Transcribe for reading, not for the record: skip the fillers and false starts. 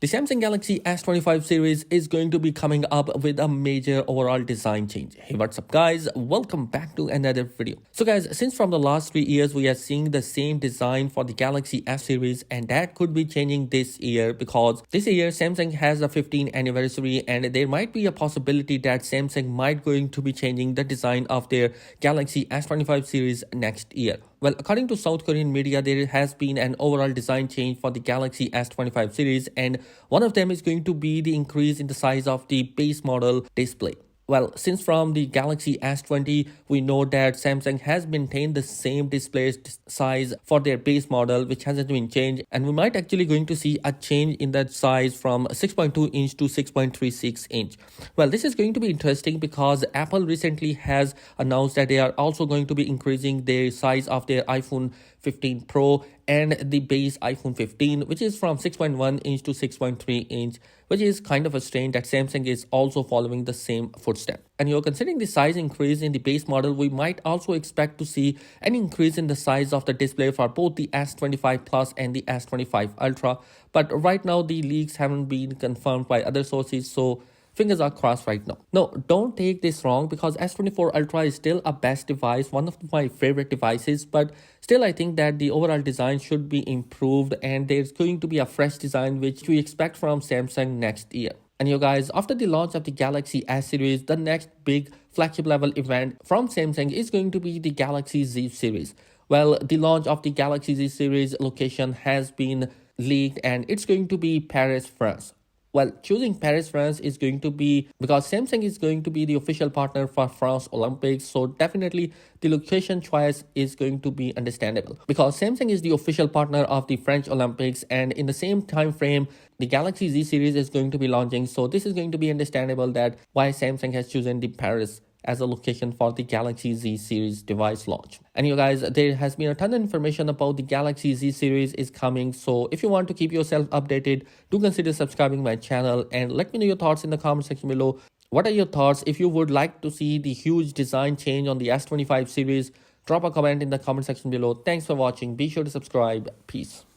The Samsung Galaxy S25 series is going to be coming up with a major overall design change. Hey, what's up guys? Welcome back to another video. So guys, since from the last 3 years we are seeing the same design for the Galaxy S series, and that could be changing this year because this year Samsung has a 15th anniversary and there might be a possibility that Samsung might going to be changing the design of their Galaxy S25 series next year. Well, according to South Korean media, there has been an overall design change for the Galaxy S25 series, and one of them is going to be the increase in the size of the base model display. Well, since from the Galaxy S20, we know that Samsung has maintained the same display size for their base model, which hasn't been changed. And we might actually going to see a change in that size from 6.2 inch to 6.36 inch. Well, this is going to be interesting because Apple recently has announced that they are also going to be increasing the size of their iPhone 15 Pro and the base iPhone 15, which is from 6.1 inch to 6.3 inch, which is kind of a strange that Samsung is also following the same footstep. And you're considering the size increase in the base model, we might also expect to see an increase in the size of the display for both the S25 Plus and the S25 Ultra. But right now the leaks haven't been confirmed by other sources, so fingers are crossed right now. No, don't take this wrong because S24 Ultra is still a best device, one of my favorite devices, but still I think that the overall design should be improved and there's going to be a fresh design which we expect from Samsung next year. And you guys, after the launch of the Galaxy S series, the next big flagship level event from Samsung is going to be the Galaxy Z series. Well, the launch of the Galaxy Z series location has been leaked and it's going to be Paris, France. Well, choosing Paris, France is going to be because Samsung is going to be the official partner for France Olympics. So definitely the location choice is going to be understandable because Samsung is the official partner of the French Olympics, and in the same time frame, the Galaxy Z series is going to be launching. So this is going to be understandable that why Samsung has chosen the Paris as a location for the Galaxy Z series device launch. And you guys, there has been a ton of information about the Galaxy Z series is coming. So if you want to keep yourself updated, do consider subscribing my channel and let me know your thoughts in the comment section below. What are your thoughts? If you would like to see the huge design change on the S25 series, drop a comment in the comment section below. Thanks for watching. Be sure to subscribe. Peace.